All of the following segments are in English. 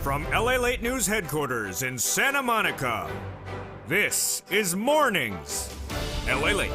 From LALATE News headquarters in Santa Monica, this is Mornings LALATE.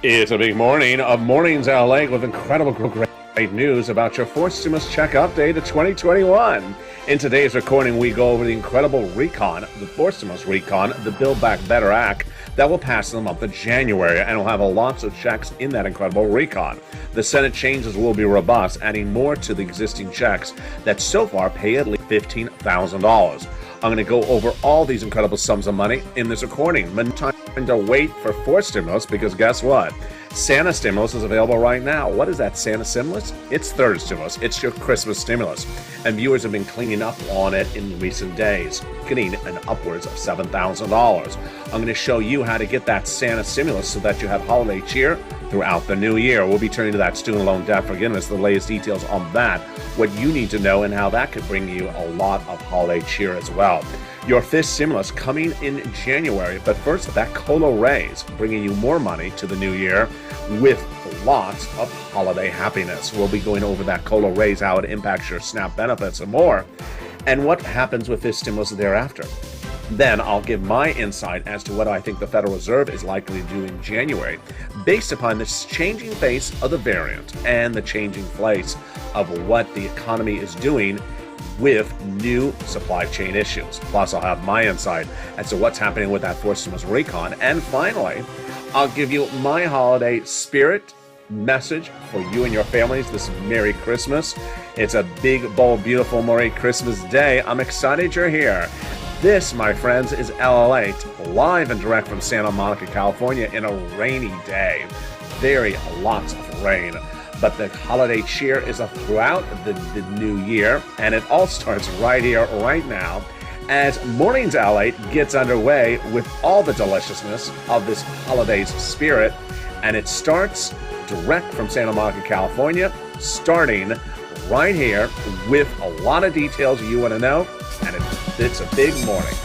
It's a big morning of Mornings LA with incredible great news about your fourth stimulus check update of 2021. In today's recording, we go over the incredible recon, the fourth stimulus recon, the Build Back Better Act that will pass in the month of January, and we'll have lots of checks in that incredible recon. The Senate changes will be robust, adding more to the existing checks that so far pay at least $15,000. I'm going to go over all these incredible sums of money in this recording. No time to wait for fourth stimulus, because guess what? Santa stimulus is available right now. What is that Santa stimulus? It's third stimulus. It's your Christmas stimulus. And viewers have been cleaning up on it in recent days, getting an upwards of $7,000. I'm going to show you how to get that Santa stimulus so that you have holiday cheer throughout the new year. We'll be turning to that student loan debt forgiveness, the latest details on that, what you need to know, and how that could bring you a lot of holiday cheer as well. Your fifth stimulus coming in January, but first, that COLA raise, bringing you more money to the new year with lots of holiday happiness. We'll be going over that COLA raise, how it impacts your SNAP benefits and more, and what happens with this stimulus thereafter. Then I'll give my insight as to what I think the Federal Reserve is likely to do in January, based upon this changing face of the variant and the changing place of what the economy is doing with new supply chain issues. Plus, I'll have my insight as to what's happening with that fourth stimulus recon. And finally, I'll give you my holiday spirit message for you and your families this Merry Christmas. It's a big, bold, beautiful Merry Christmas day. I'm excited you're here. This, my friends, is LALATE, live and direct from Santa Monica, California, in a rainy day. Lots of rain. But the holiday cheer is throughout the new year, and it all starts right here, right now, as Mornings LALATE gets underway with all the deliciousness of this holiday's spirit, and it starts direct from Santa Monica, California, starting right here with a lot of details you want to know, and it's a big morning.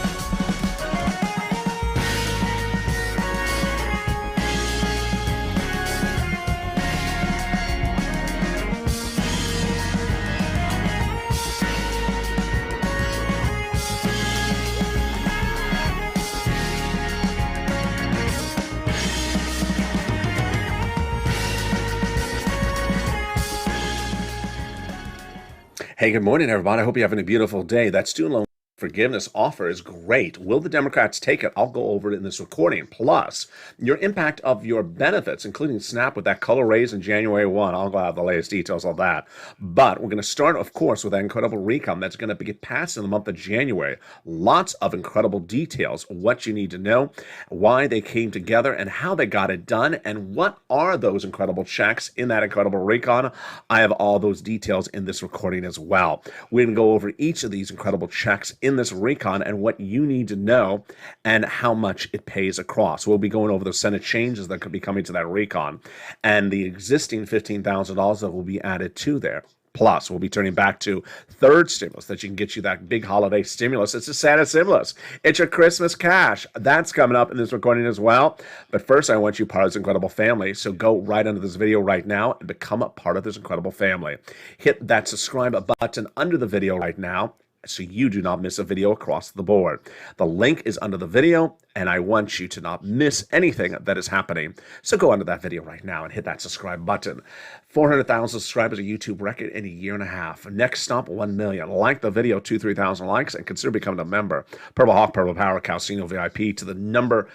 Hey, good morning, everybody. I hope you're having a beautiful day. That student loan forgiveness offer is great. Will the Democrats take it? I'll go over it in this recording. Plus, your impact of your benefits, including SNAP with that COLA raise in January 1. I'll have the latest details on that. But we're going to start, of course, with that incredible recon that's going to get passed in the month of January. Lots of incredible details, what you need to know, why they came together, and how they got it done, and what are those incredible checks in that incredible recon. I have all those details in this recording as well. We're going to go over each of these incredible checks in this recon and what you need to know and how much it pays across. We'll be going over the Senate changes that could be coming to that recon and the existing $15,000 that will be added to there. Plus, we'll be turning back to third stimulus that you can get you that big holiday stimulus. It's a Santa stimulus. It's your Christmas cash. That's coming up in this recording as well. But first, I want you part of this incredible family. So go right under this video right now and become a part of this incredible family. Hit that subscribe button under the video right now, so you do not miss a video across the board. The link is under the video, and I want you to not miss anything that is happening. So go under that video right now and hit that subscribe button. 400,000 subscribers, a YouTube record in a year and a half. Next stop, 1 million. Like the video, 2,000-3,000 likes, and consider becoming a member. Purple Hawk, Purple Power, Calcino VIP to the number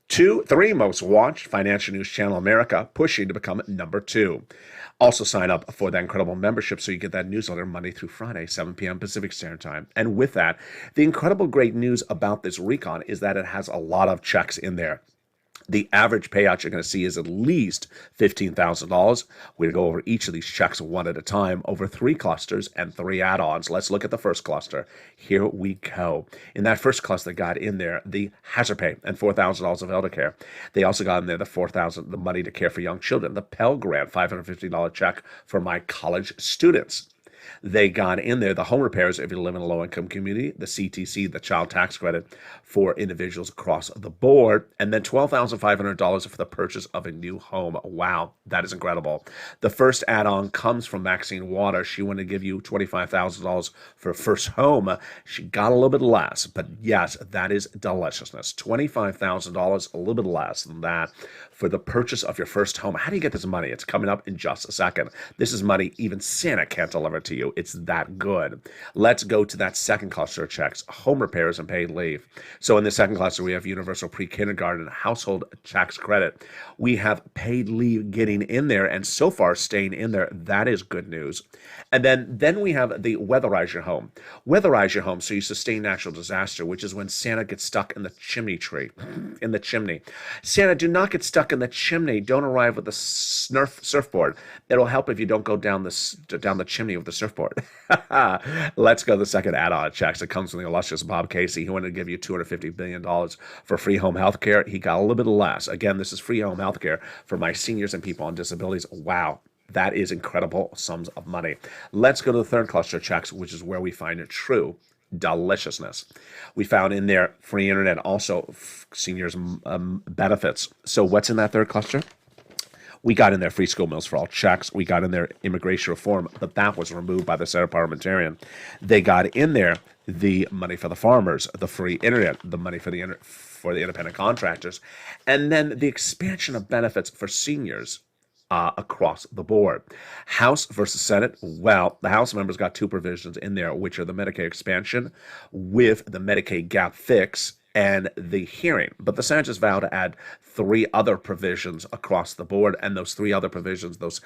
3 most watched financial news channel in America, pushing to become number 2. Also sign up for that incredible membership so you get that newsletter Monday through Friday, 7 p.m. Pacific Standard Time. And with that, the incredible great news about this recon is that it has a lot of checks in there. The average payout you're going to see is at least $15,000. We're going to go over each of these checks one at a time over 3 clusters and 3 add-ons. Let's look at the first cluster. Here we go. In that first cluster, they got in there the hazard pay and $4,000 of elder care. They also got in there the $4,000, the money to care for young children, the Pell Grant, $550 check for my college students. They got in there the home repairs if you live in a low-income community, the CTC, the child tax credit for individuals across the board, and then $12,500 for the purchase of a new home. Wow, that is incredible. The first add-on comes from Maxine Water. She wanted to give you $25,000 for a first home. She got a little bit less, but yes, that is deliciousness. $25,000, a little bit less than that for the purchase of your first home. How do you get this money? It's coming up in just a second. This is money even Santa can't deliver to you. It's that good. Let's go to that second cluster of checks, home repairs and paid leave. So in the second cluster, we have universal pre-kindergarten household tax credit. We have paid leave getting in there and so far staying in there. That is good news. And then we have the weatherize your home. Weatherize your home so you sustain natural disaster, which is when Santa gets stuck in the chimney tree, in the chimney. Santa, do not get stuck in the chimney. Don't arrive with the surfboard. It'll help if you don't go down the chimney with the surfboard. Let's go to the second add-on checks. It comes from the illustrious Bob Casey. He wanted to give you $250 billion for free home health care. He got a little bit less. Again, this is free home health care for my seniors and people on disabilities. Wow. That is incredible sums of money. Let's go to the third cluster of checks, which is where we find a true deliciousness. We found in there free internet, also seniors benefits. So what's in that third cluster? We got in there free school meals for all checks. We got in there immigration reform, but that was removed by the Senate parliamentarian. They got in there the money for the farmers, the free internet, the money for the independent contractors, and then the expansion of benefits for seniors across the board. House versus Senate. Well, the House members got two provisions in there, which are the Medicaid expansion with the Medicaid gap fix and the hearing. But the Senators vowed to add three other provisions across the board, and those three other provisions, those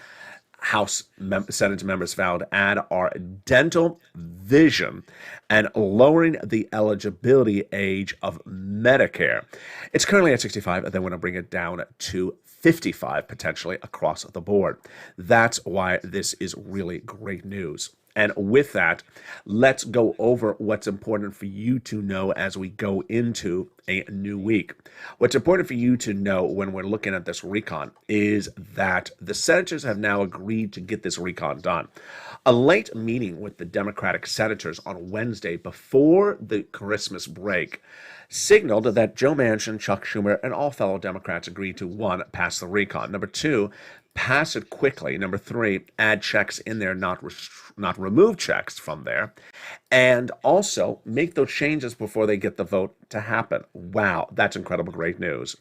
Senate members vowed to add are dental, vision, and lowering the eligibility age of Medicare. It's currently at 65, and they want to bring it down to 55 potentially across the board. That's why this is really great news. And with that, let's go over what's important for you to know as we go into a new week. What's important for you to know when we're looking at this recon is that the senators have now agreed to get this recon done. A late meeting with the Democratic senators on Wednesday before the Christmas break signaled that Joe Manchin, Chuck Schumer, and all fellow Democrats agreed to, one, pass the recon. Number two, pass it quickly. Number three, add checks in there, not remove checks from there. And also make those changes before they get the vote to happen. Wow, that's incredible, great news.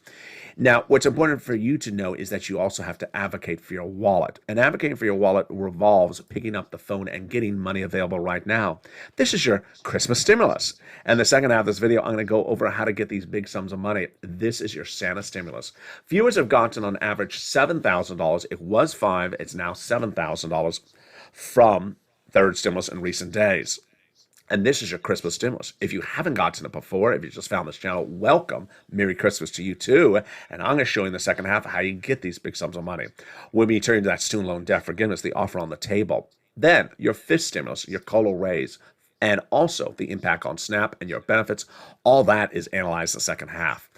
Now, what's important for you to know is that you also have to advocate for your wallet. And advocating for your wallet revolves picking up the phone and getting money available right now. This is your Christmas stimulus. And the second half of this video, I'm going to go over how to get these big sums of money. This is your Santa stimulus. Viewers have gotten on average $7,000. It was $5,000. It's now $7,000 from third stimulus in recent days. And this is your Christmas stimulus. If you haven't gotten it before, if you just found this channel, welcome. Merry Christmas to you too. And I'm going to show you in the second half how you get these big sums of money. When we turn to that student loan debt forgiveness, the offer on the table. Then your fifth stimulus, your COLA raise, and also the impact on SNAP and your benefits. All that is analyzed in the second half.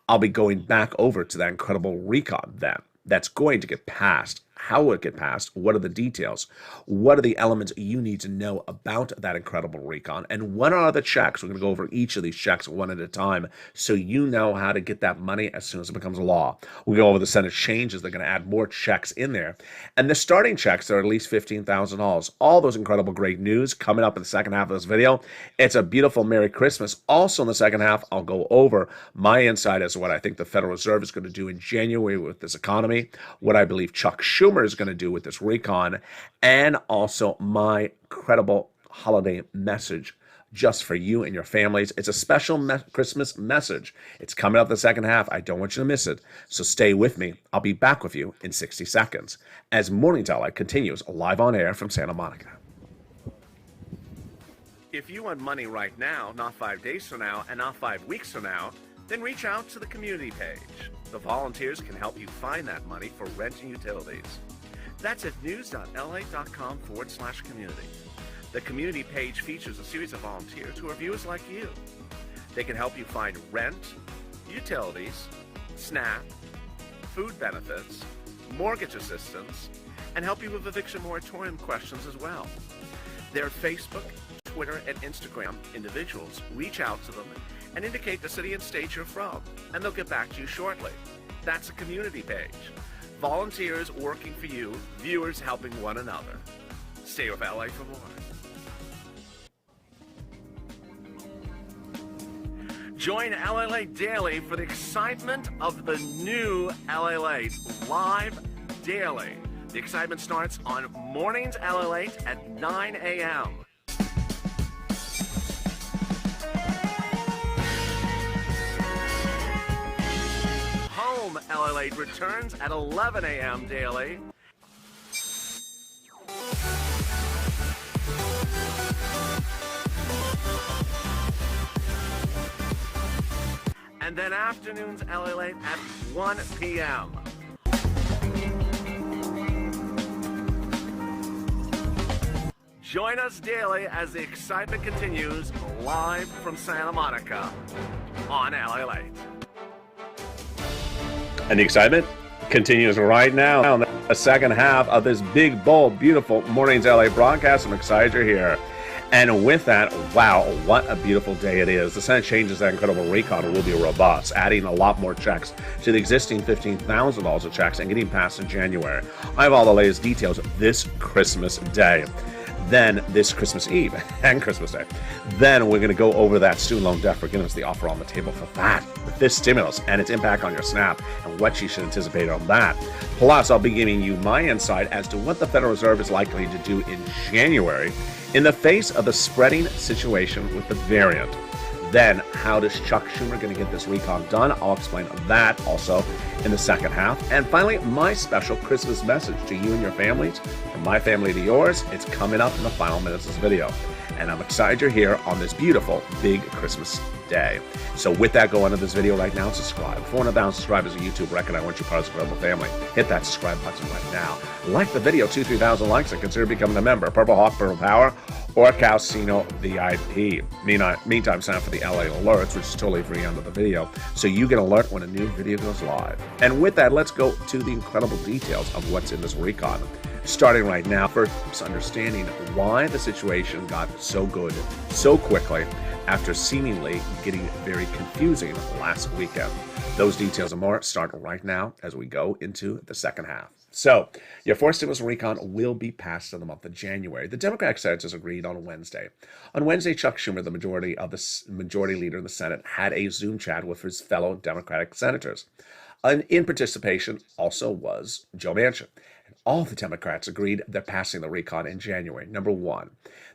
I'll be going back over to that incredible recon then that's going to get passed. How will it get passed? What are the details? What are the elements you need to know about that incredible recon? And what are the checks? We're going to go over each of these checks one at a time so you know how to get that money as soon as it becomes law. We'll go over the Senate changes. They're going to add more checks in there. And the starting checks are at least $15,000. All those incredible great news coming up in the second half of this video. It's a beautiful Merry Christmas. Also in the second half, I'll go over my insight as to what I think the Federal Reserve is going to do in January with this economy, what I believe Chuck Schumer is going to do with this recon, and also my credible holiday message just for you and your families. It's a special Christmas message. It's coming up the second half. I don't want you to miss it. So stay with me. I'll be back with you in 60 seconds as Mornings LALATE continues live on air from Santa Monica. If you want money right now, not 5 days from now, and not 5 weeks from now, then reach out to the community page. The volunteers can help you find that money for rent and utilities. That's at news.la.com/community. The community page features a series of volunteers who are viewers like you. They can help you find rent, utilities, SNAP, food benefits, mortgage assistance, and help you with eviction moratorium questions as well. Their Facebook, Twitter, and Instagram individuals reach out to them and indicate the city and state you're from, and they'll get back to you shortly. That's a community page. Volunteers working for you, viewers helping one another. Stay with LA for more. Join LALATE Daily for the excitement of the new LALATE live daily. The excitement starts on Mornings LALATE at 9 a.m. Home LALATE returns at 11 a.m. daily. And then afternoons LALATE at 1 p.m. Join us daily as the excitement continues live from Santa Monica on LALATE. And the excitement continues right now in the second half of this big, bold, beautiful Mornings LA broadcast. I'm excited you're here. And with that, wow, what a beautiful day it is. The Senate changes that incredible recon will be robust, adding a lot more checks to the existing $15,000 of checks and getting passed in January. I have all the latest details this Christmas Day. Then this Christmas Eve and Christmas Day. Then we're going to go over that student loan debt forgiveness, the offer on the table for that, this stimulus and its impact on your SNAP and what you should anticipate on that. Plus, I'll be giving you my insight as to what the Federal Reserve is likely to do in January in the face of the spreading situation with the variant. Then, how does Chuck Schumer going to get this recon done? I'll explain that also in the second half. And finally, my special Christmas message to you and your families, from my family to yours, it's coming up in the final minutes of this video. And I'm excited you're here on this beautiful, big Christmas day. So with that, go on to this video right now and subscribe. 400,000 subscribers on YouTube record. I want you part of this incredible family. Hit that subscribe button right now. Like the video, 2,000-3,000 likes, and consider becoming a member. Purple Hawk, Purple Power, or Calcino VIP. Meantime, sign up for the LA Alerts, which is totally free under the video, so you get an alert when a new video goes live. And with that, let's go to the incredible details of what's in this recon. Starting right now, first understanding why the situation got so good so quickly after seemingly getting very confusing last weekend. Those details and more start right now as we go into the second half. So, your fourth stimulus recon will be passed in the month of January. The Democratic senators agreed on Wednesday. On Wednesday, Chuck Schumer, the majority leader in the Senate, had a Zoom chat with his fellow Democratic senators. And in participation also was Joe Manchin. And all the Democrats agreed they're passing the recon in January. Number one,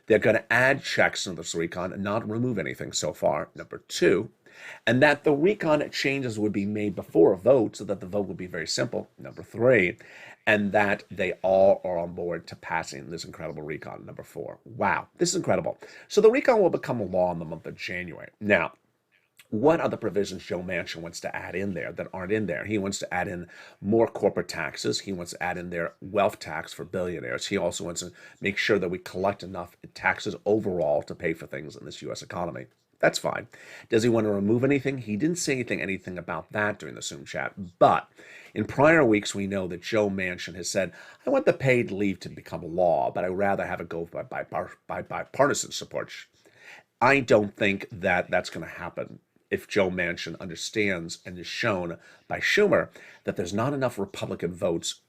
they're going to add checks to this recon and not remove anything so far. Number two, and that the recon changes would be made before a vote so that the vote would be very simple. Number three, and that they all are on board to passing this incredible recon. Number four. Wow, this is incredible. So the recon will become a law in the month of January. Now, what are the provisions Joe Manchin wants to add in there that aren't in there? He wants to add in more corporate taxes. He wants to add in their wealth tax for billionaires. He also wants to make sure that we collect enough taxes overall to pay for things in this U.S. economy. That's fine. Does he want to remove anything? He didn't say anything about that during the Zoom chat. But in prior weeks, we know that Joe Manchin has said, I want the paid leave to become a law, but I'd rather have it go by bipartisan support. I don't think that that's going to happen if Joe Manchin understands and is shown by Schumer that there's not enough Republican votes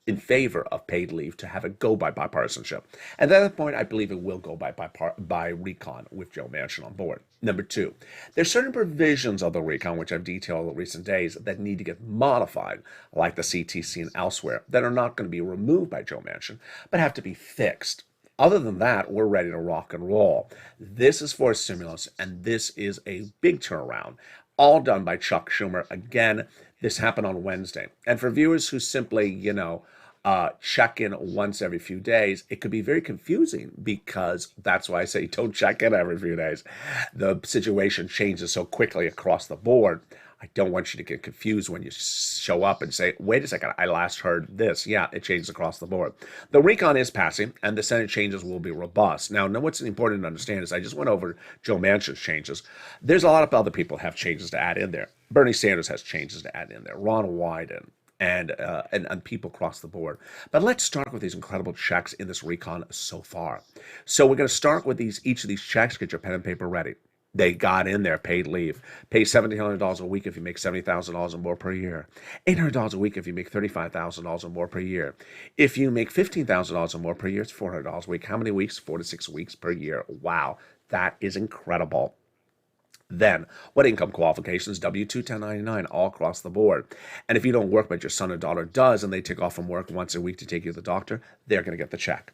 in favor of paid leave to have it go by bipartisanship. At that point, I believe it will go by recon with Joe Manchin on board. Number two, there's certain provisions of the recon, which I've detailed in recent days, that need to get modified, like the CTC and elsewhere, that are not going to be removed by Joe Manchin, but have to be fixed. Other than that, we're ready to rock and roll. This is for stimulus, and this is a big turnaround, all done by Chuck Schumer. Again, this happened on Wednesday. And for viewers who simply, check in once every few days, it could be very confusing because that's why I say don't check in every few days. The situation changes so quickly across the board. I don't want you to get confused when you show up and say, wait a second, I last heard this. Yeah, it changes across the board. The recon is passing, and the Senate changes will be robust. Now what's important to understand is I just went over Joe Manchin's changes. There's a lot of other people have changes to add in there. Bernie Sanders has changes to add in there. Ron Wyden, and people across the board. But let's start with these incredible checks in this recon so far. So we're going to start with each of these checks. Get your pen and paper ready. They got in there, paid leave. Pay $1,700 a week if you make $70,000 or more per year. $800 a week if you make $35,000 or more per year. If you make $15,000 or more per year, it's $400 a week. How many weeks? 4 to 6 weeks per year. Wow, that is incredible. Then, what income qualifications? W-2, 1099, all across the board. And if you don't work, but your son or daughter does, and they take off from work once a week to take you to the doctor, they're going to get the check.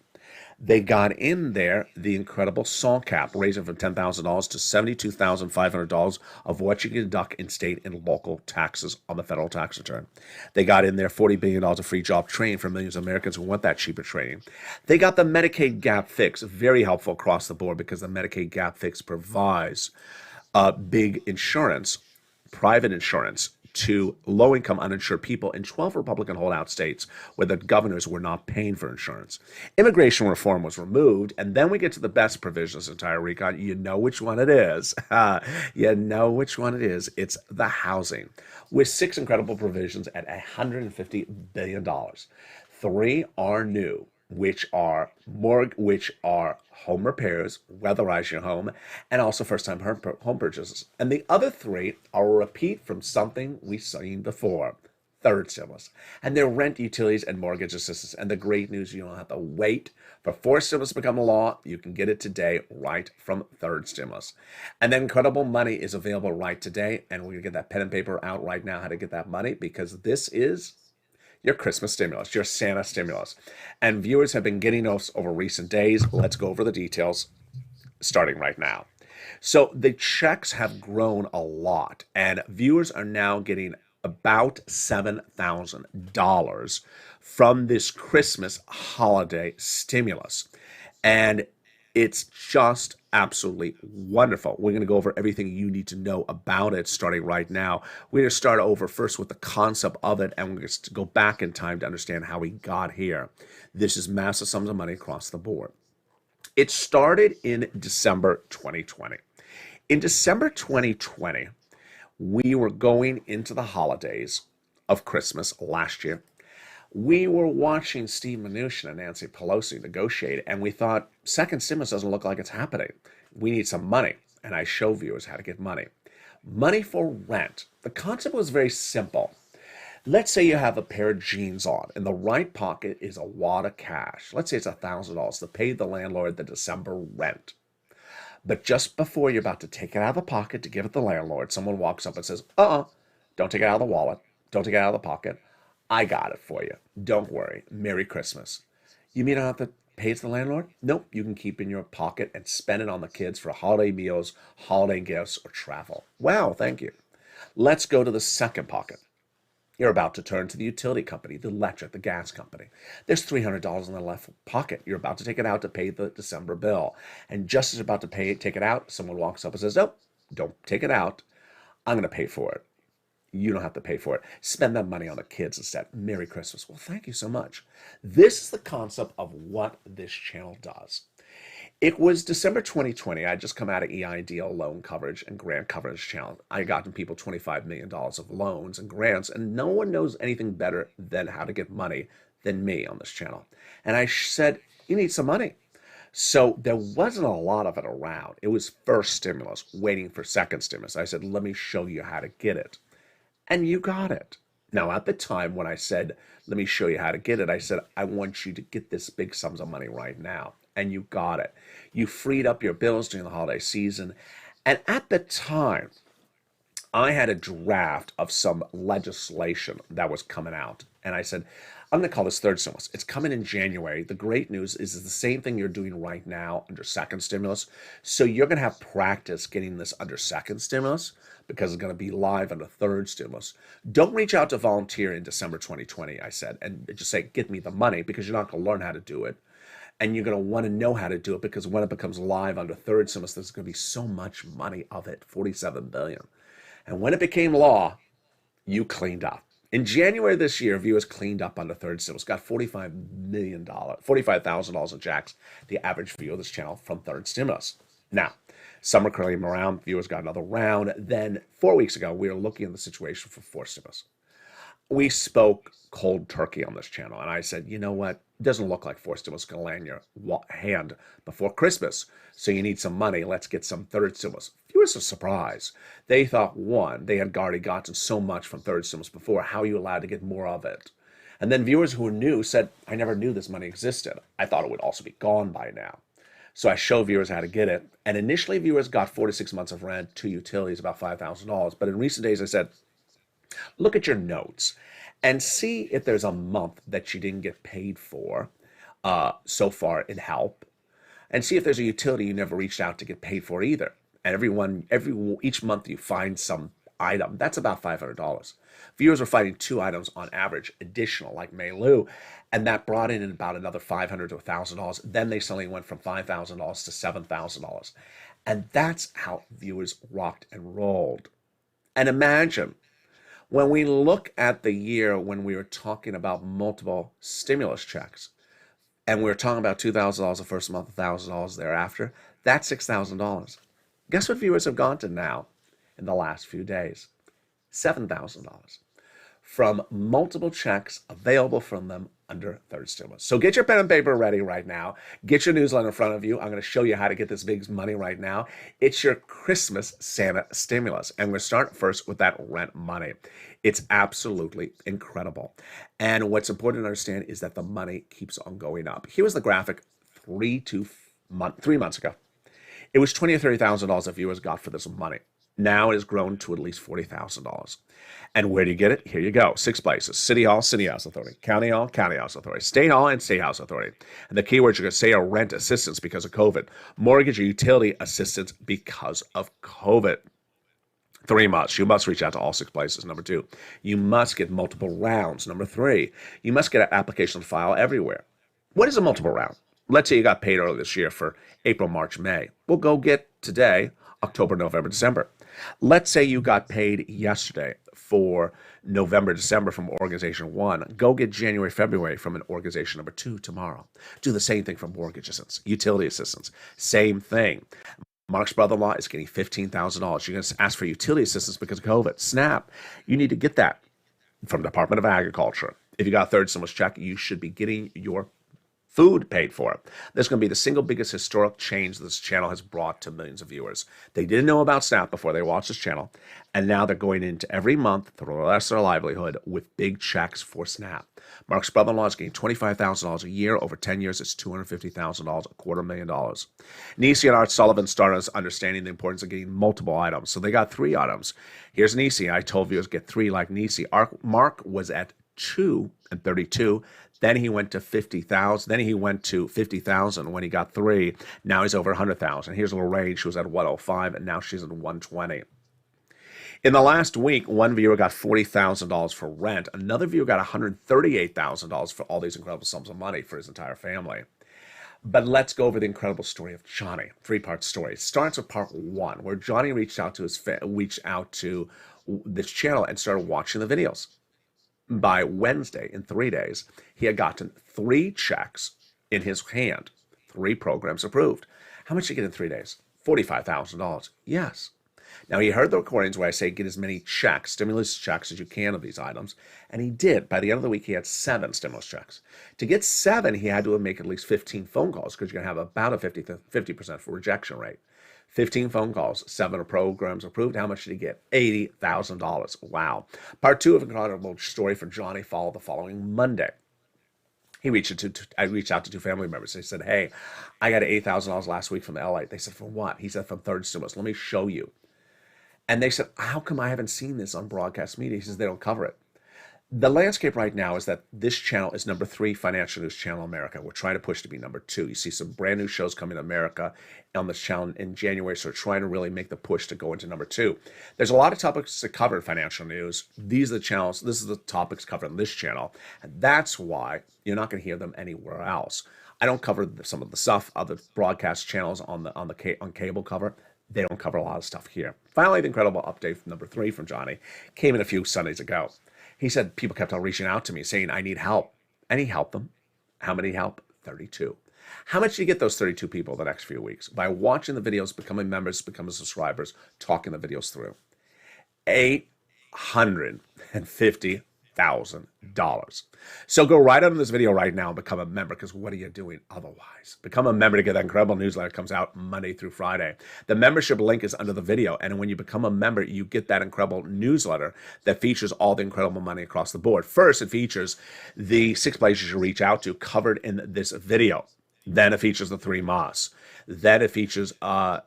They got in there the incredible SALT cap, raising from $10,000 to $72,500 of what you can deduct in state and local taxes on the federal tax return. They got in there $40 billion of free job training for millions of Americans who want that cheaper training. They got the Medicaid gap fix, very helpful across the board because the Medicaid gap fix provides big insurance, private insurance, to low-income uninsured people in 12 Republican holdout states where the governors were not paying for insurance. Immigration reform was removed, and then we get to the best provision of this entire recon. You know which one it is. You know which one it is. It's the housing, with 6 incredible provisions at $150 billion. 3 are new, which are home repairs, weatherize your home, and also first-time home purchases. And the other 3 are a repeat from something we've seen before, third stimulus. And they're rent, utilities, and mortgage assistance. And the great news, you don't have to wait for fourth stimulus to become a law. You can get it today right from third stimulus. And then incredible money is available right today. And we're going to get that pen and paper out right now how to get that money, because this is your Christmas stimulus, your Santa stimulus. And viewers have been getting those over recent days. Let's go over the details starting right now. So the checks have grown a lot, and viewers are now getting about $7,000 from this Christmas holiday stimulus. And it's just absolutely wonderful. We're going to go over everything you need to know about it starting right now. We're going to start over first with the concept of it, and we're going to go back in time to understand how we got here. This is massive sums of money across the board. It started in December 2020. In December 2020, we were going into the holidays of Christmas last year. We were watching Steve Mnuchin and Nancy Pelosi negotiate, and we thought, second stimulus doesn't look like it's happening. We need some money. And I show viewers how to get money. Money for rent. The concept was very simple. Let's say you have a pair of jeans on. In the right pocket is a wad of cash. Let's say it's $1,000 to pay the landlord the December rent. But just before you're about to take it out of the pocket to give it to the landlord, someone walks up and says, don't take it out of the wallet. Don't take it out of the pocket. I got it for you. Don't worry. Merry Christmas. You mean I don't have to pay to the landlord? Nope. You can keep in your pocket and spend it on the kids for holiday meals, holiday gifts, or travel. Wow, thank you. Let's go to the second pocket. You're about to turn to the utility company, the electric, the gas company. There's $300 in the left pocket. You're about to take it out to pay the December bill. And just as you're about to take it out, someone walks up and says, nope, don't take it out. I'm going to pay for it. You don't have to pay for it. Spend that money on the kids instead. Merry Christmas. Well, thank you so much. This is the concept of what this channel does. It was December 2020. I had just come out of EIDL loan coverage and grant coverage channel. I got to people $25 million of loans and grants, and no one knows anything better than how to get money than me on this channel. And I said, you need some money. So there wasn't a lot of it around. It was first stimulus, waiting for second stimulus. I said, let me show you how to get it. And you got it. Now, at the time when I said, let me show you how to get it, I said, I want you to get this big sums of money right now. And you got it. You freed up your bills during the holiday season. And at the time, I had a draft of some legislation that was coming out. And I said, I'm going to call this third stimulus. It's coming in January. The great news is it's the same thing you're doing right now under second stimulus. So you're going to have practice getting this under second stimulus, because it's going to be live under third stimulus. Don't reach out to volunteer in December 2020, I said, and just say, get me the money, because you're not going to learn how to do it. And you're going to want to know how to do it, because when it becomes live under third stimulus, there's going to be so much money of it, $47 billion. And when it became law, you cleaned up. In January this year, viewers cleaned up under third stimulus, got $45,000 in checks, the average viewer of this channel, from third stimulus. Now, summer currently around, viewers got another round. Then 4 weeks ago, we were looking at the situation for fourth stimulus. we spoke cold turkey on this channel, and I said, you know what? It doesn't look like fourth stimulus is going to land in your hand before Christmas, so you need some money. Let's get some third stimulus. Viewers were surprised. They thought, one, they had already gotten so much from third stimulus before. How are you allowed to get more of it? And then viewers who knew said, I never knew this money existed. I thought it would also be gone by now. So I show viewers how to get it. And initially, viewers got 4 to 6 months of rent, 2 utilities, about $5,000. But in recent days, I said, look at your notes and see if there's a month that you didn't get paid for so far in help, and see if there's a utility you never reached out to get paid for either. And each month you find some item. That's about $500. Viewers were finding 2 items on average additional, like Meilu, and that brought in about another $500 to $1,000. Then they suddenly went from $5,000 to $7,000. And that's how viewers rocked and rolled. And imagine, when we look at the year when we were talking about multiple stimulus checks, and we were talking about $2,000 the first month, $1,000 thereafter, that's $6,000. Guess what viewers have gone to now in the last few days? $7,000 from multiple checks available from them under third stimulus. So get your pen and paper ready right now. Get your newsletter in front of you. I'm going to show you how to get this big money right now. It's your Christmas Santa stimulus. And we're going to start first with that rent money. It's absolutely incredible. And what's important to understand is that the money keeps on going up. Here was the graphic 3 months ago. It was $20,000 or $30,000 that viewers got for this money. Now it has grown to at least $40,000. And where do you get it? Here you go. 6 places. City Hall, City House Authority. County Hall, County House Authority. State Hall, and State House Authority. And the keywords you're going to say are rent assistance because of COVID. Mortgage or utility assistance because of COVID. 3 months. You must reach out to all 6 places. Number 2, you must get multiple rounds. Number 3, you must get an application file everywhere. What is a multiple round? Let's say you got paid earlier this year for April, March, May. We'll go get today, October, November, December. Let's say you got paid yesterday for November, December from organization 1. Go get January, February from an organization number 2 tomorrow. Do the same thing for mortgage assistance, utility assistance. Same thing. Mark's brother-in-law is getting $15,000. You're going to ask for utility assistance because of COVID. Snap. You need to get that from the Department of Agriculture. If you got a third stimulus check, you should be getting your food paid for. This is going to be the single biggest historic change this channel has brought to millions of viewers. They didn't know about SNAP before they watched this channel, and now they're going into every month for the rest of their livelihood with big checks for SNAP. Mark's brother-in-law is getting $25,000 a year. Over 10 years, it's $250,000, $250,000. Nisi and Art Sullivan started us understanding the importance of getting multiple items. So they got 3 items. Here's Nisi. I told viewers get 3 like Nisi. Mark was at 2 and 32. Then he went to 50,000. Then he went to 50,000 when he got 3. Now he's over 100,000. Here's a little range. She was at 105, and now she's at 120. In the last week, one viewer got $40,000 for rent. Another viewer got $138,000 for all these incredible sums of money for his entire family. But let's go over the incredible story of Johnny. 3-part story. It starts with part 1, where Johnny reached out to this channel and started watching the videos. By Wednesday, in 3 days, he had gotten 3 checks in his hand, 3 programs approved. How much did he get in 3 days? $45,000. Yes. Now, he heard the recordings where I say get as many checks, stimulus checks, as you can of these items, and he did. By the end of the week, he had 7 stimulus checks. To get 7, he had to make at least 15 phone calls because you're going to have about a 50% rejection rate. 15 phone calls, 7 programs approved. How much did he get? $80,000. Wow. Part 2 of an incredible story for Johnny followed the following Monday. I reached out to 2 family members. They said, hey, I got $8,000 last week from LALATE. They said, for what? He said, from third stimulus. Let me show you. And they said, how come I haven't seen this on broadcast media? He says, they don't cover it. The landscape right now is that this channel is number 3 financial news channel in America. We're trying to push to be number 2. You see some brand new shows coming to America on this channel in January, so we're trying to really make the push to go into number 2. There's a lot of topics to cover in financial news. These are the channels. This is the topics covered on this channel, and that's why you're not going to hear them anywhere else. I don't cover some of the stuff other broadcast channels on cable cover. They don't cover a lot of stuff here. Finally, the incredible update from number 3 from Johnny came in a few Sundays ago. He said people kept on reaching out to me saying, I need help. And he helped them. How many help? 32. How much do you get those 32 people the next few weeks? By watching the videos, becoming members, becoming subscribers, talking the videos through. $850 $50,000. So go right under this video right now and become a member, because what are you doing otherwise? Become a member to get that incredible newsletter that comes out Monday through Friday. The membership link is under the video, and when you become a member, you get that incredible newsletter that features all the incredible money across the board. First, it features the 6 places you reach out to covered in this video. Then it features the 3 must. Then it features the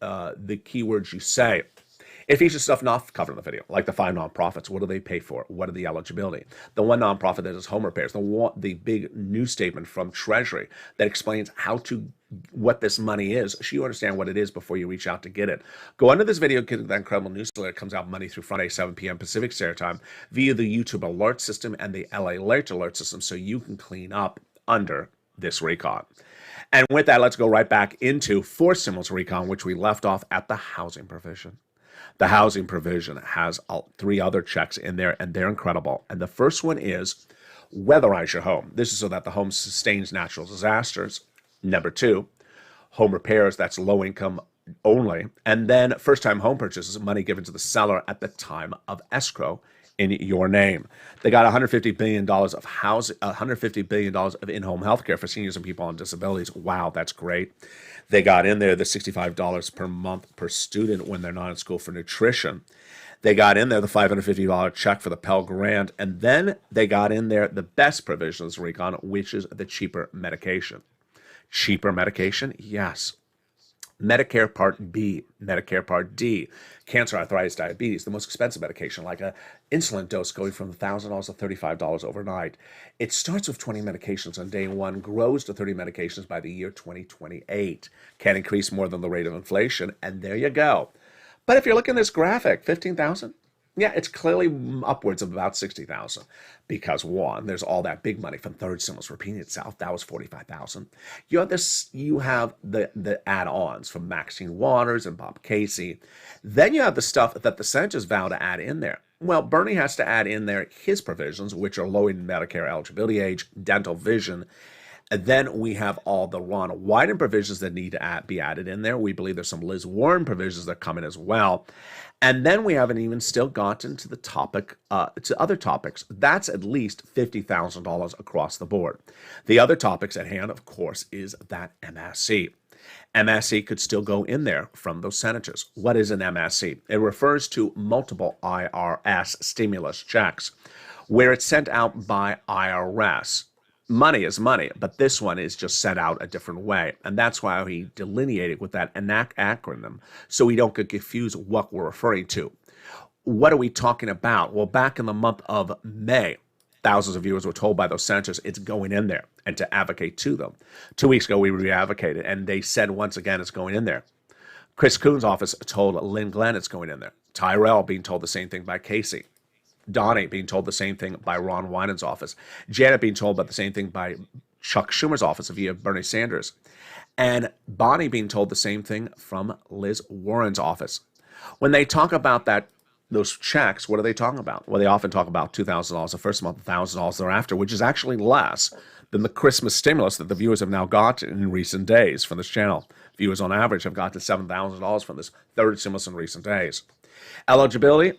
keywords you say. It features stuff not covered in the video, like the 5 nonprofits. What do they pay for? What are the eligibility? The 1 nonprofit that does home repairs. The big news statement from Treasury that explains what this money is, so you understand what it is before you reach out to get it. Go under this video, get that incredible newsletter. It comes out Monday through Friday, 7 p.m. Pacific Standard Time, via the YouTube alert system and the LALATE alert system, so you can clean up under this recon. And with that, let's go right back into forced stimulus recon, which we left off at the housing provision. The housing provision has 3 other checks in there, and they're incredible. And the first one is weatherize your home. This is so that the home sustains natural disasters. Number 2, home repairs, that's low income only. And then first-time home purchases, money given to the seller at the time of escrow in your name. They got $150 billion of housing, $150 billion of in-home health care for seniors and people on disabilities. Wow, that's great. They got in there the $65 per month per student when they're not in school for nutrition. They got in there the $550 check for the Pell Grant. And then they got in there the best provisions, recon, which is the cheaper medication. Cheaper medication? Yes. Medicare Part B, Medicare Part D, cancer, arthritis, diabetes, the most expensive medication, like an insulin dose going from $1,000 to $35 overnight. It starts with 20 medications on day 1, grows to 30 medications by the year 2028. Can increase more than the rate of inflation, and there you go. But if you're looking at this graphic, 15,000? Yeah, it's clearly upwards of about 60,000 because 1, there's all that big money from third stimulus repeating itself. That was 45,000. You have the add-ons from Maxine Waters and Bob Casey. Then you have the stuff that the senators vow to add in there. Well, Bernie has to add in there his provisions, which are lowering Medicare eligibility age, dental, vision. And then we have all the Ron Wyden provisions that need to be added in there. We believe there's some Liz Warren provisions that come in as well. And then we haven't even still gotten to the topic, to other topics. That's at least $50,000 across the board. The other topics at hand, of course, is that MSC. MSC could still go in there from those senators. What is an MSC? It refers to multiple IRS stimulus checks, where it's sent out by IRS. Money is money, but this one is just sent out a different way. And that's why he delineated with that acronym, so we don't get confused what we're referring to. What are we talking about? Well, back in the month of May, thousands of viewers were told by those senators it's going in there and to advocate to them. 2 weeks ago, we re-advocated, and they said once again it's going in there. Chris Coons' office told Lynn Glenn it's going in there. Tyrell being told the same thing by Casey. Donnie being told the same thing by Ron Wyden's office. Janet being told about the same thing by Chuck Schumer's office via Bernie Sanders. And Bonnie being told the same thing from Liz Warren's office. When they talk about those checks, what are they talking about? Well, they often talk about $2,000 the first month, $1,000 thereafter, which is actually less than the Christmas stimulus that the viewers have now got in recent days from this channel. Viewers on average have got to $7,000 from this third stimulus in recent days. Eligibility,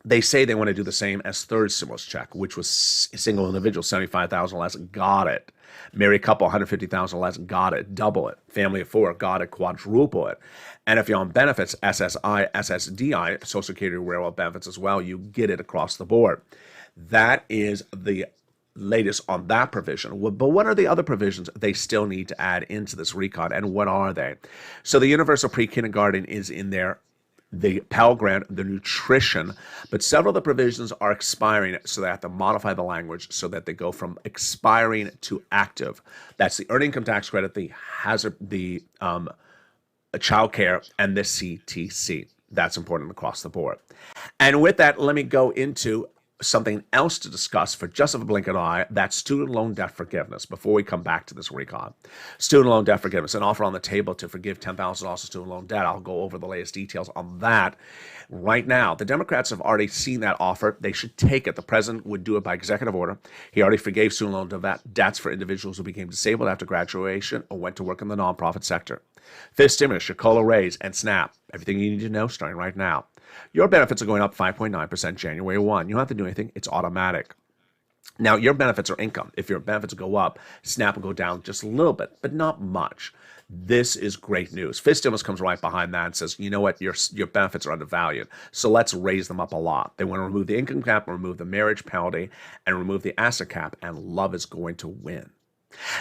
they say they want to do the same as third stimulus check, which was single individual, $75,000 less, got it. Married couple, $150,000 less, got it. Double it. Family of 4, got it. Quadruple it. And if you're on benefits, SSI, SSDI, Social Security Railroad benefits as well, you get it across the board. That is the latest on that provision. But what are the other provisions they still need to add into this recon, and what are they? So the universal pre-kindergarten is in there, the Pell Grant, the nutrition, but several of the provisions are expiring, so they have to modify the language so that they go from expiring to active. That's the earned income tax credit, the hazard, the child care, and the CTC. That's important across the board. And with that, let me go into something else to discuss for just a blink of an eye, that's student loan debt forgiveness, before we come back to this recon. Student loan debt forgiveness, an offer on the table to forgive $10,000 of student loan debt. I'll go over the latest details on that right now. The Democrats have already seen that offer. They should take it. The president would do it by executive order. He already forgave student loan debts for individuals who became disabled after graduation or went to work in the nonprofit sector. Fifth stimulus, your COLA raise, and SNAP. Everything you need to know starting right now. Your benefits are going up 5.9% January 1. You don't have to do anything. It's automatic. Now, your benefits are income. If your benefits go up, SNAP will go down just a little bit, but not much. This is great news. Fifth stimulus comes right behind that and says, you know what, your benefits are undervalued, so let's raise them up a lot. They want to remove the income cap, remove the marriage penalty, and remove the asset cap, and love is going to win.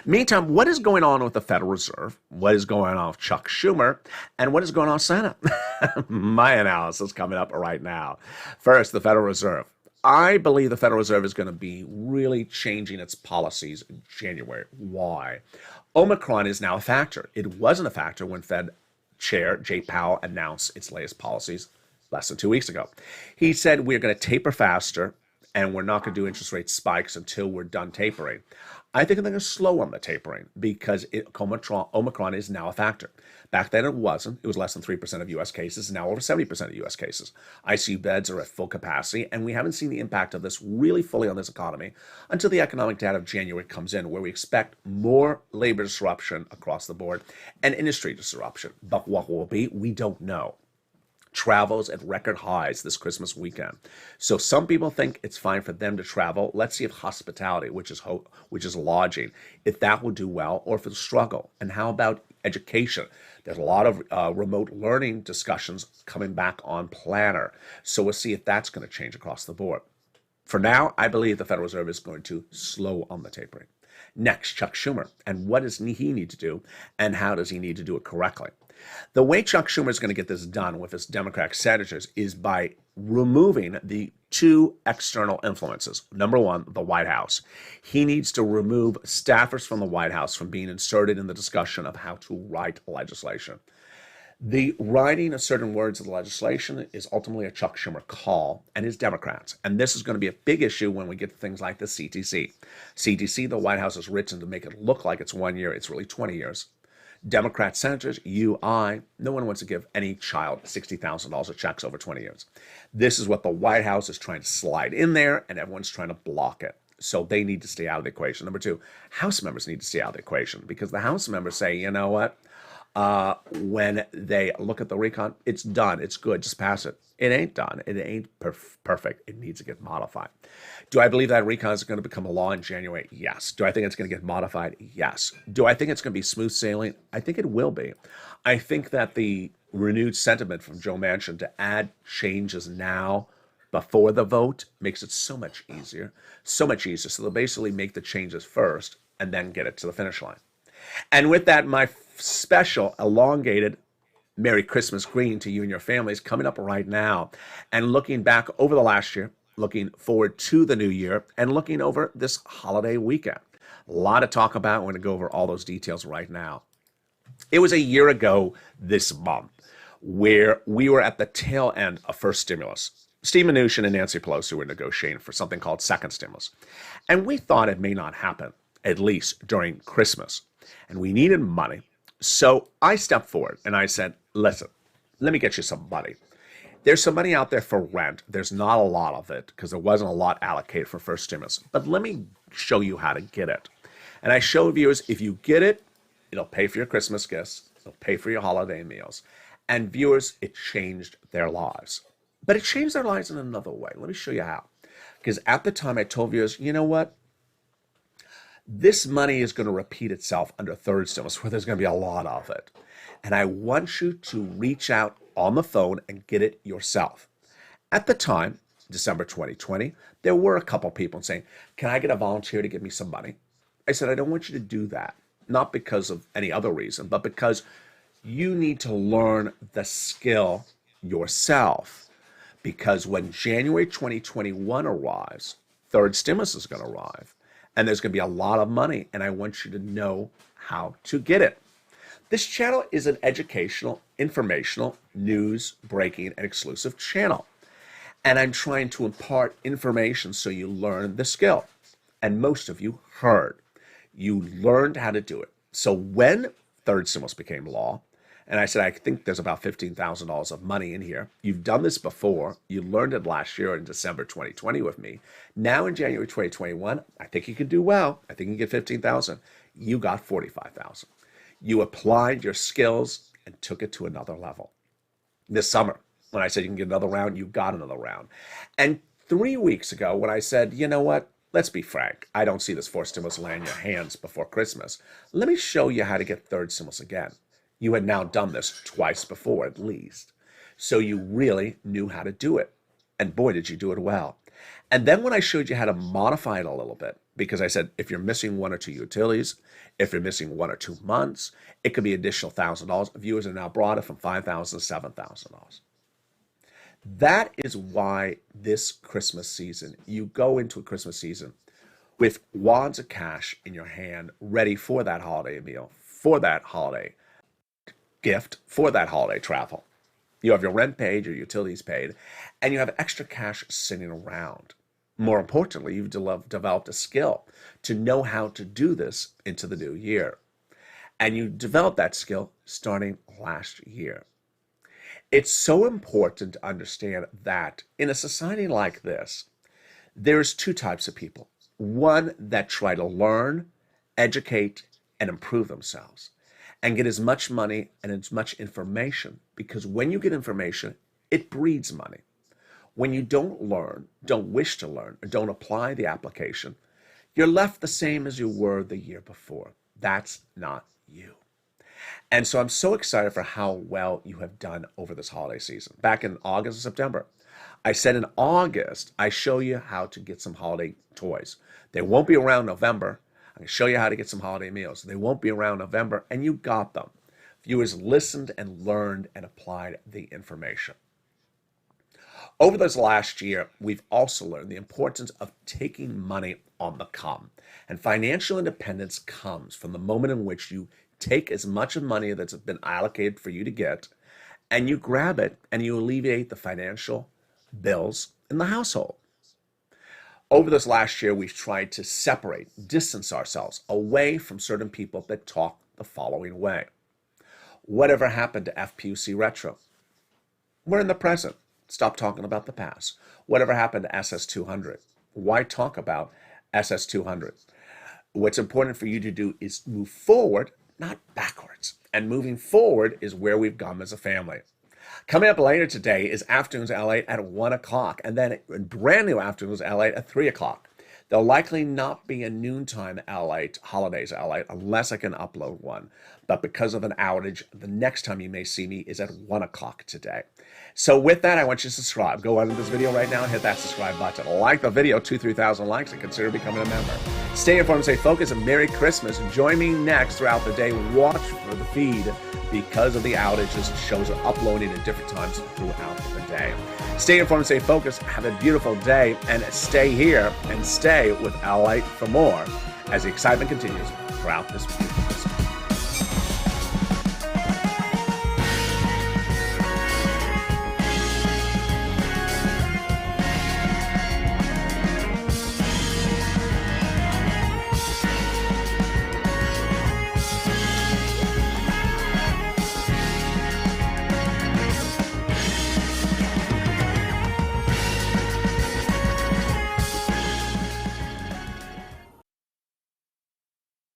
Meantime, what is going on with the Federal Reserve? What is going on with Chuck Schumer? And what is going on with Senate? My analysis coming up right now. First, the Federal Reserve. I believe the Federal Reserve is going to be really changing its policies in January. Why? Omicron is now a factor. It wasn't a factor when Fed Chair Jay Powell announced its latest policies less than 2 weeks ago. He said we're going to taper faster and we're not going to do interest rate spikes until we're done tapering. I think they're going to slow on the tapering because Omicron is now a factor. Back then it wasn't. It was less than 3% of U.S. cases, now over 70% of U.S. cases. ICU beds are at full capacity, and we haven't seen the impact of this really fully on this economy until the economic data of January comes in, where we expect more labor disruption across the board and industry disruption. But what will be, we don't know. Travels at record highs this Christmas weekend. So some people think it's fine for them to travel. Let's see if hospitality, which is lodging, if that will do well or if it'll struggle. And how about education? There's a lot of remote learning discussions coming back on Planner. So we'll see if that's going to change across the board. For now, I believe the Federal Reserve is going to slow on the tapering. Next, Chuck Schumer. And what does he need to do? And how does he need to do it correctly? The way Chuck Schumer is going to get this done with his Democratic senators is by removing the two external influences. Number one, the White House. He needs to remove staffers from the White House from being inserted in the discussion of how to write legislation. The writing of certain words of the legislation is ultimately a Chuck Schumer call and his Democrats. And this is going to be a big issue when we get to things like the CTC. CTC, the White House has written to make it look like it's 1 year. It's really 20 years. Democrat senators, no one wants to give any child $60,000 of checks over 20 years. This is what the White House is trying to slide in there, and everyone's trying to block it. So they need to stay out of the equation. Number two, House members need to stay out of the equation because the House members say, you know what? When they look at the recon, it's done. It's good. Just pass it. It ain't done. It ain't perfect. It needs to get modified. Do I believe that recon is going to become a law in January? Yes. Do I think it's going to get modified? Yes. Do I think it's going to be smooth sailing? I think it will be. I think that the renewed sentiment from Joe Manchin to add changes now before the vote makes it so much easier. So much easier. So they'll basically make the changes first and then get it to the finish line. And with that, my special elongated Merry Christmas greeting to you and your families coming up right now, and looking back over the last year, looking forward to the new year, and looking over this holiday weekend. A lot to talk about. We're going to go over all those details right now. It was a year ago this month where we were at the tail end of first stimulus. Steve Mnuchin and Nancy Pelosi were negotiating for something called second stimulus. And we thought it may not happen, at least during Christmas. And we needed money. So I stepped forward and I said, listen, let me get you some money. There's some money out there for rent. There's not a lot of it because there wasn't a lot allocated for first stimulus. But let me show you how to get it. And I show viewers, if you get it, it'll pay for your Christmas gifts. It'll pay for your holiday meals. And viewers, it changed their lives. But it changed their lives in another way. Let me show you how. Because at the time I told viewers, you know what? This money is going to repeat itself under third stimulus, where there's going to be a lot of it. And I want you to reach out on the phone and get it yourself. At the time, December 2020, there were a couple people saying, can I get a volunteer to give me some money? I said, I don't want you to do that. Not because of any other reason, but because you need to learn the skill yourself. Because when January 2021 arrives, third stimulus is going to arrive. And there's going to be a lot of money, and I want you to know how to get it. This channel is an educational, informational, news, breaking, and exclusive channel. And I'm trying to impart information so you learn the skill. And most of you heard. You learned how to do it. So when third stimulus became law, and I said, I think there's about $15,000 of money in here. You've done this before. You learned it last year in December 2020 with me. Now in January 2021, I think you could do well. I think you can get $15,000. You got $45,000. You applied your skills and took it to another level. This summer, when I said you can get another round, you got another round. And 3 weeks ago, when I said, you know what, let's be frank, I don't see this fourth stimulus land in your hands before Christmas. Let me show you how to get third stimulus again. You had now done this twice before, at least. So you really knew how to do it. And boy, did you do it well. And then when I showed you how to modify it a little bit, because I said, if you're missing 1 or 2 utilities, if you're missing 1 or 2 months, it could be additional $1,000. Viewers are now brought it from $5,000 to $7,000. That is why this Christmas season, you go into a Christmas season with wads of cash in your hand, ready for that holiday meal, for that holiday gift, for that holiday travel. You have your rent paid, your utilities paid, and you have extra cash sitting around. More importantly, you've developed a skill to know how to do this into the new year. And you developed that skill starting last year. It's so important to understand that in a society like this, there's 2 types of people. One that try to learn, educate, and improve themselves and get as much money and as much information, because when you get information, it breeds money. When you don't learn, don't wish to learn, or don't apply the application, you're left the same as you were the year before. That's not you. And so I'm so excited for how well you have done over this holiday season. Back in August and September, I said in August, I show you how to get some holiday toys. They won't be around November. I'm going to show you how to get some holiday meals. They won't be around November, and you got them. Viewers listened and learned and applied the information. Over this last year, we've also learned the importance of taking money on the come. And financial independence comes from the moment in which you take as much of money that's been allocated for you to get, and you grab it and you alleviate the financial bills in the household. Over this last year, we've tried to distance ourselves away from certain people that talk the following way. Whatever happened to FPUC Retro? We're in the present. Stop talking about the past. Whatever happened to SS200? Why talk about SS200? What's important for you to do is move forward, not backwards. And moving forward is where we've come as a family. Coming up later today is Afternoons LALATE at 1 o'clock, and then brand new Afternoons LALATE at 3 o'clock. There'll likely not be a noontime LALATE, holidays LALATE, unless I can upload one. But because of an outage, the next time you may see me is at 1 o'clock today. So with that, I want you to subscribe. Go under this video right now and hit that subscribe button. Like the video, 2,000-3,000 likes, and consider becoming a member. Stay informed, stay focused, and Merry Christmas. Join me next throughout the day. Watch for the feed because of the outages. Shows are uploading at different times throughout the day. Stay informed, stay focused, have a beautiful day, and stay here and stay with LALATE for more as the excitement continues throughout this week.